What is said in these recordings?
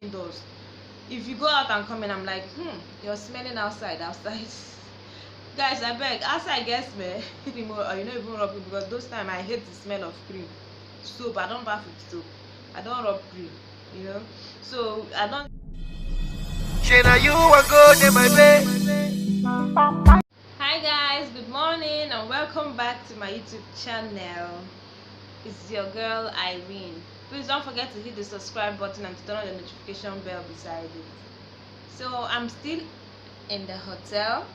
indoors. If you go out and come in, I'm like, you're smelling outside. Guys, I beg, outside get smell anymore, or you know, even rub it, because those time I hate the smell of cream. Soap, I don't bath with soap. I don't rub cream, you know. So I don't. Shana, you are good in my bed. Hi guys, good morning and welcome back to my YouTube channel. It's your girl Irene. Please don't forget to hit the subscribe button and to turn on the notification bell beside it. So I'm still in the hotel.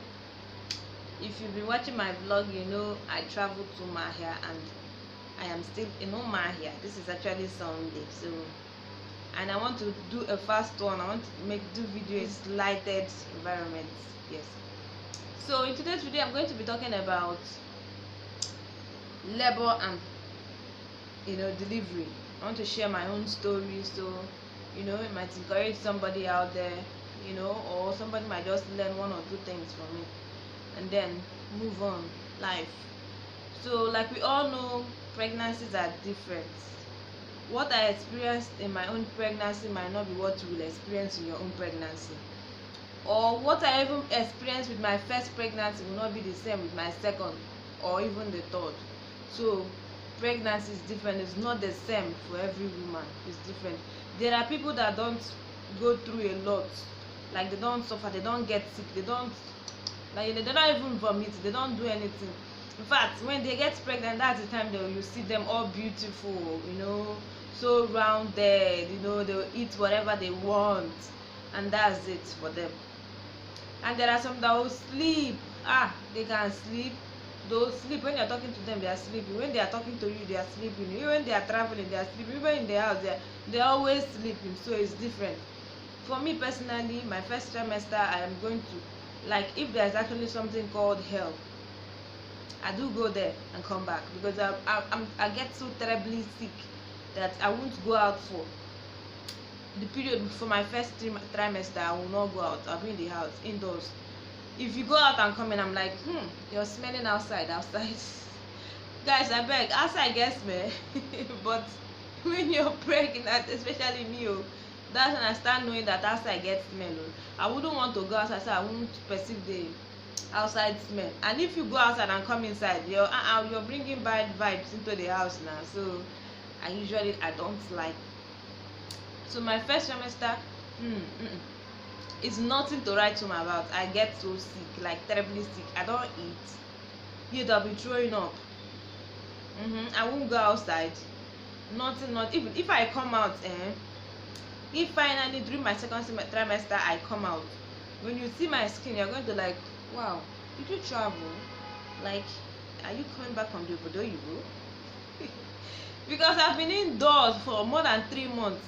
If you've been watching my vlog, you know I traveled to Mahia and I am still in Mahia. This is actually Sunday, so and I want to do a fast one. I want to do videos lighted environment. Yes. So in today's video, I'm going to be talking about labor and delivery. I want to share my own story, so it might encourage somebody out there, or somebody might just learn one or two things from it and then move on life. So like we all know, pregnancies are different. What I experienced in my own pregnancy might not be what you will experience in your own pregnancy, or what I even experienced with my first pregnancy will not be the same with my second or even the third. So pregnancy is different. It's not the same for every woman. It's different. There are people that don't go through a lot, like they don't suffer, they don't get sick, they don't even vomit, they don't do anything. In fact, when they get pregnant, that's the time you see them all beautiful, so rounded, they'll eat whatever they want, and that's it for them. And there are some that will sleep. They can sleep. They'll sleep. When you're talking to them, they are sleeping. When they are talking to you, they are sleeping. Even when they are traveling, they are sleeping. Even in the house, they're always sleeping. So it's different. For me personally, my first trimester, I am going to, like, if there's actually something called hell, I do go there and come back, because I get so terribly sick that I won't go out for the period. For my first trimester, I will not go out. I'll be in the house, indoors. If you go out and come in, I'm like, you're smelling outside. Guys, I beg, outside get smell but when you're pregnant, especially me, that's when I start knowing that outside gets smell. I wouldn't want to go outside, so I won't perceive the outside smell. And if you go outside and come inside, you're bringing bad vibes into the house now. So I don't like. So my first trimester, it's nothing to write home about. I get so sick, like terribly sick. I don't eat. I'll be throwing up. I won't go outside. Nothing. Not even if I come out. If finally during my second trimester I come out, when you see my skin, you're going to like, wow, did you travel? Like, are you coming back from the Obodo Yibo? Because I've been indoors for more than 3 months.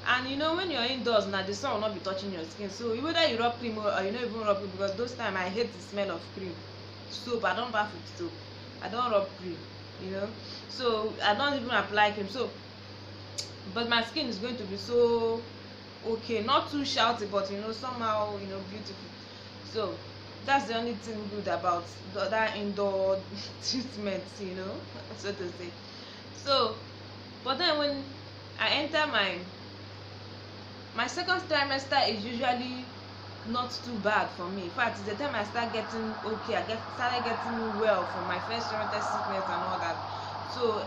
And when you're indoors now, the sun will not be touching your skin. So whether you rub cream or you not even rub cream, because those times I hate the smell of cream. Soap, I don't bath with soap. I don't rub cream, So I don't even apply cream. So, but my skin is going to be so okay, not too shouty, but somehow beautiful. So that's the only thing good about the other indoor treatments, so to say. So, but then when I enter my second trimester is usually not too bad for me. In fact, it's the time I start getting okay. Started getting well from my first trimester sickness and all that. So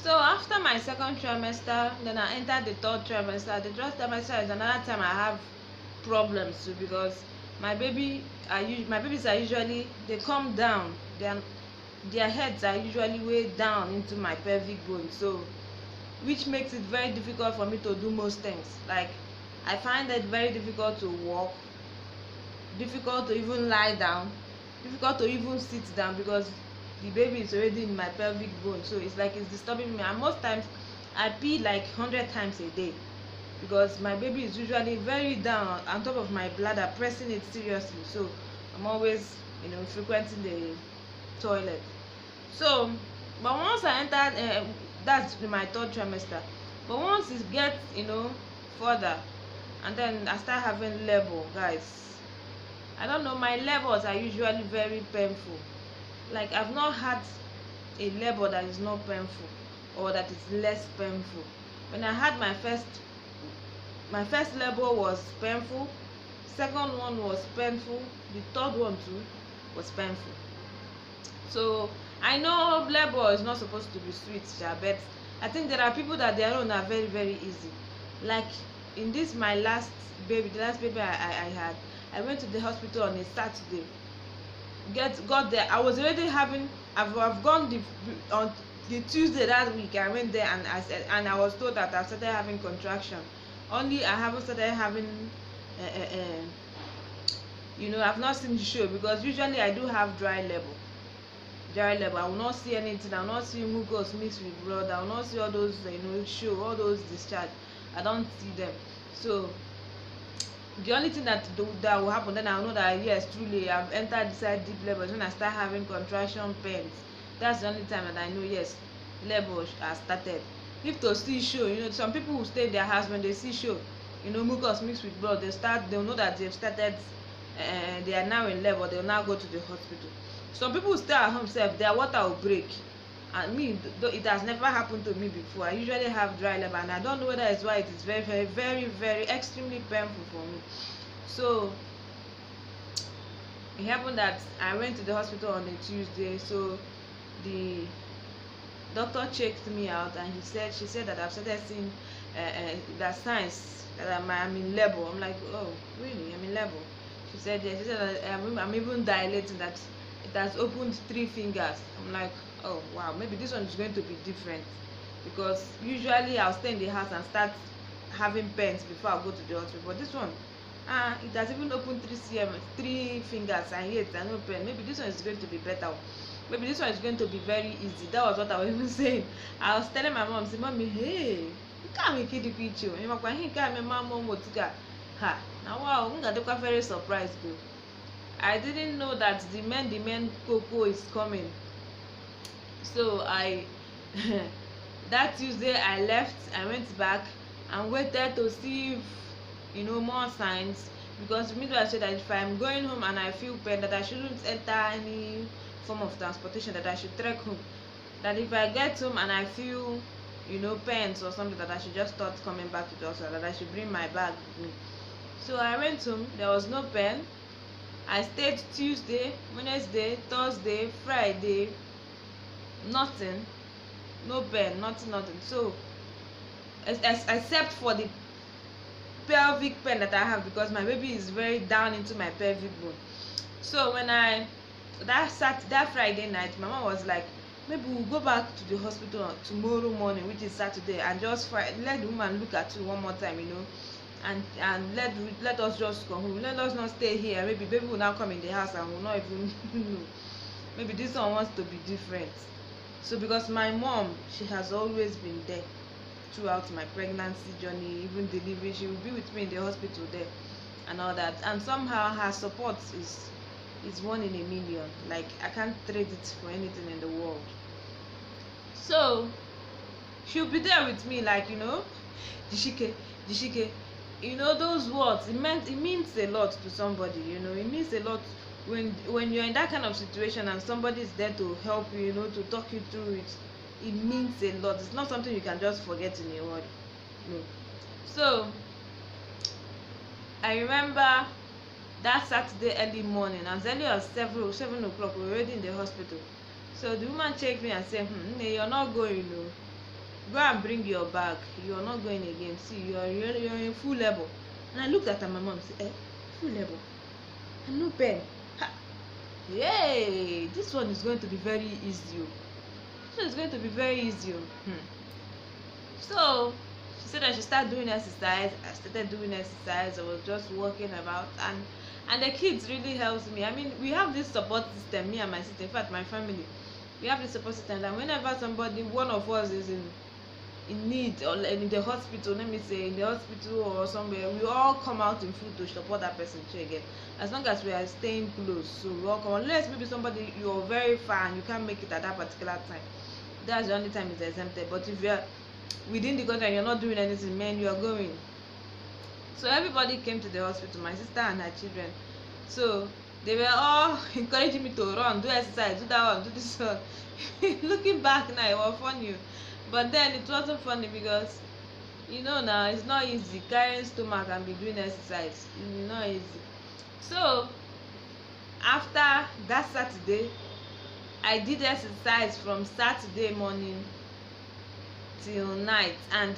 so after my second trimester, then I entered the third trimester. The third trimester is another time I have problems too, because my babies are usually, they come down. Their heads are usually way down into my pelvic bone. So which makes it very difficult for me to do most things. Like, I find it very difficult to walk, difficult to even lie down, difficult to even sit down, because the baby is already in my pelvic bone. So it's like it's disturbing me, and most times I pee like 100 times a day, because my baby is usually very down on top of my bladder, pressing it seriously. So I'm always frequenting the toilet. So but once I entered, that's my third trimester. But once it gets further, and then I start having labor, guys, I don't know, my labors are usually very painful. Like, I've not had a labor that is not painful or that is less painful. When I had my first my first labor was painful, second one was painful, the third one too was painful. So I know labor is not supposed to be sweet, but I think there are people that their own are very very easy. Like in this my last baby, the last baby I had, I went to the hospital on a Saturday. Got there, I was already having, I've gone on the Tuesday that week. I went there and I said, and I was told that I started having contraction. Only I haven't started having I've not seen the show, because usually I do have dry labor. I will not see anything. I will not see mucus mixed with blood. I will not see all those show, all those discharge. I don't see them. So the only thing that will happen, then I will know that yes, truly I've entered inside deep labor, when I start having contraction pains. That's the only time that I know yes, labor has started. If to see show, some people who stay in their house, when they see show, mucus mixed with blood, they'll know that they've started, they are now in labor. They'll now go to the hospital. Some people who stay at home self, their water will break. And me, it has never happened to me before. I usually have dry labor, and I don't know whether it's why it is very very very very extremely painful for me. So it happened that I went to the hospital on a Tuesday. So the doctor checked me out, and she said that I've started seeing that signs that I'm in labor. I'm like, oh really, I'm in labor? She said yes. She said that I'm even dilating, that it has opened 3 fingers. I'm like, oh wow, maybe this one is going to be different, because usually I'll stay in the house and start having pains before I go to the hospital. But this one, it has even opened 3 fingers, and yet there's no pain. Maybe this one is going to be better. Maybe this one is going to be very easy. That was what I was even saying. I was telling my mom, say, mommy, hey, you can't make it quick. You can't my mom ha. Now wow, I'm very surprised though. I didn't know that the main cocoa is coming. So I that Tuesday I left. I went back and waited to see if more signs, because midwife said that if I'm going home and I feel pain, that I shouldn't enter any form of transportation, that I should trek home. That if I get home and I feel pains or something, that I should just start coming back to the hospital, that I should bring my bag with me. So I went home. There was no pain. I stayed Tuesday, Wednesday, Thursday, Friday, nothing, no pain, nothing. So except for the pelvic pain that I have, because my baby is very down into my pelvic bone. So when that Friday night, my mom was like, maybe we'll go back to the hospital tomorrow morning, which is Saturday, and just let the woman look at you one more time, and let us just come home. Let us not stay here. Maybe baby will now come in the house and will not even know. Maybe this one wants to be different. So because my mom, she has always been there throughout my pregnancy journey, even delivery, she will be with me in the hospital there and all that. And somehow her support is 1 in a million. Like I can't trade it for anything in the world. So she'll be there with me, like Jishike. Those words, it means a lot to somebody. It means a lot when you're in that kind of situation and somebody is there to help you, to talk you through it. It means a lot. It's not something you can just forget in a word. No. So I remember that Saturday early morning, as early as 7 o'clock, we were already in the hospital. So the woman checked me and said, you're not going, go and bring your bag. You're not going again. See, you're in full labor. And I looked at my mom and said, full labor and no pain. Yay, this one is going to be very easy. This one is going to be very easy. So she said I should start doing exercise. I started doing exercise. I was just walking about, and the kids really helps me. I mean, we have this support system, me and my sister, in fact my family, we have this support system that whenever one of us is in need, or in the hospital, let me say in the hospital or somewhere, we all come out in full to support that person too again, as long as we are staying close. So we all come, unless maybe somebody you're very far and you can't make it at that particular time, that's the only time it's exempted. But if you're within the country and you're not doing anything, man, you are going. So everybody came to the hospital, my sister and her children. So they were all encouraging me to run, do exercise, do that one, do this one. Looking back now, it was funny. But then it wasn't funny, because You know now, it's not easy carrying stomach and be doing exercise. It's not easy. So after that Saturday, I did exercise from Saturday morning till night, and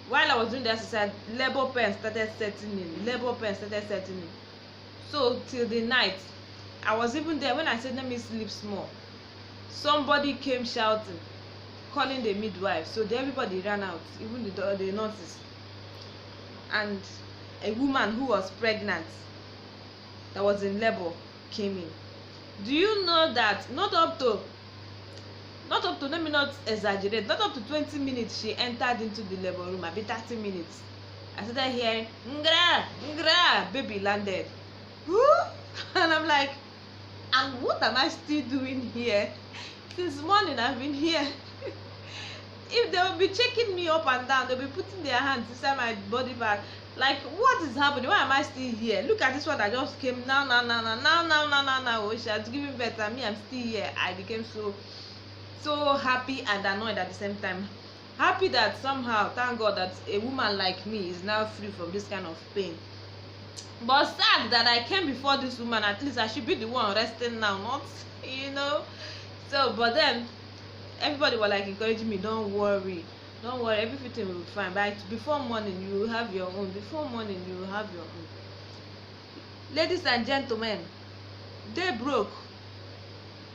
while I was doing the exercise, labour pain started setting in. So till the night, I was even there when I said let me sleep small. Somebody came shouting, calling the midwife, so everybody ran out, even the nurses, and a woman who was pregnant that was in labour came in. Do you know that not up to, let me not exaggerate, not up to 20 minutes she entered into the labour room, maybe 30 minutes. I started hearing ngra ngra, baby landed. And I'm like, and what am I still doing here? Since morning I've been here. If they will be checking me up and down, they'll be putting their hands inside my body bag, like what is happening? Why am I still here? Look at this one that just came now. Oh, she has given birth and me, I'm still here. I became so happy and annoyed at the same time. Happy that somehow, thank God, that a woman like me is now free from this kind of pain. But sad that I came before this woman. At least I should be the one resting now, not, you know. So but then everybody were like encouraging me, don't worry, everything will be fine. But before morning you will have your own. Ladies and gentlemen, day broke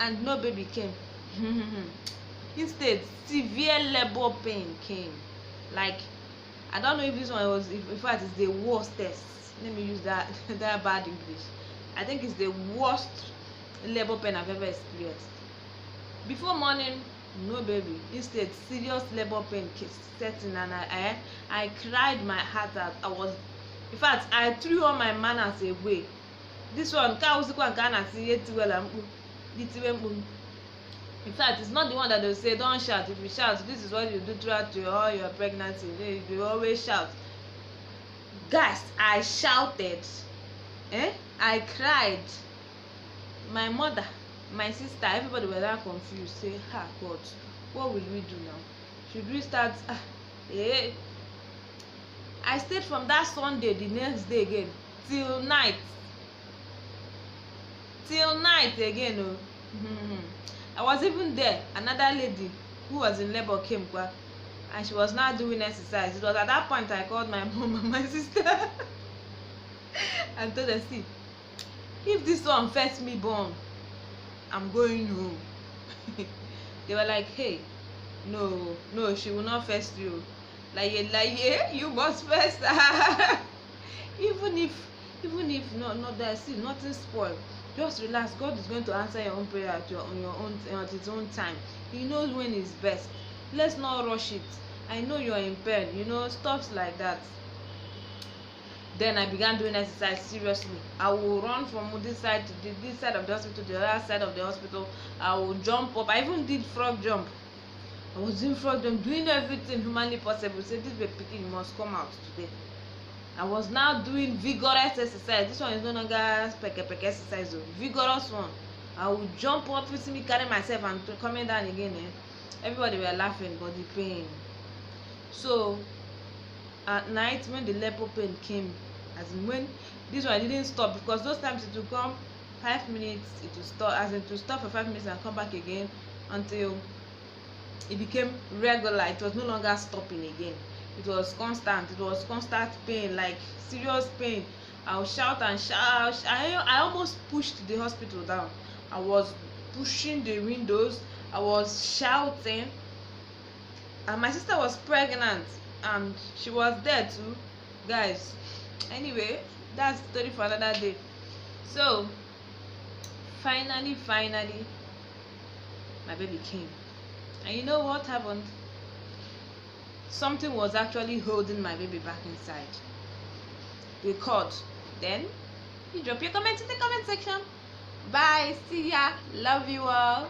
and no baby came. Instead, severe labor pain came. Like, I don't know if this one was, in fact it's the worstest. Let me use that that bad English. I think it's the worst labor pain I've ever experienced. Before morning, no baby. Instead, serious labor pain set in, and I cried my heart out. In fact, I threw all my manners away. This one, in fact, it's not the one that they'll say don't shout. If you shout, this is what you do throughout all your pregnancy. You always shout. Guys, I shouted. I cried. My mother, my sister, everybody were that confused. Say, God, what will we do now? Should we start? I stayed from that Sunday the next day again till night again. I was even there. Another lady who was in labor came back, and she was now doing exercise. It was at that point I called my mom and my sister and told them, see, if this one first me born, I'm going home. They were like, hey, no, she will not first you. Like, you must first. even if no, there's still nothing spoiled. Just relax. God is going to answer your own prayer at his own time. He knows when it's best. Let's not rush it. I know you're in pain, stuff like that. Then I began doing exercise seriously. I will run from this side to this side of the hospital to the other side of the hospital. I will jump up. I even did frog jump. I was doing frog jump, doing everything humanly possible. Say, this baby pikin, you must come out today. I was now doing vigorous exercise. This one is no longer peke exercise, vigorous one. I will jump up, you see me carry myself and coming down again. Everybody were laughing, but the pain. So at night when the labor pain came, as in when this one didn't stop, because those times it will come 5 minutes, it will stop, as in to stop for 5 minutes and come back again until it became regular. It was no longer stopping again. It was constant. It was constant pain, like serious pain. I would shout and shout. I almost pushed the hospital down. I was pushing the windows. I was shouting. And my sister was pregnant and she was there too, guys. Anyway, that's the story for another day. So finally my baby came, and you know what happened? Something was actually holding my baby back inside. The cord. Then you drop your comments in the comment section. Bye, see ya, love you all.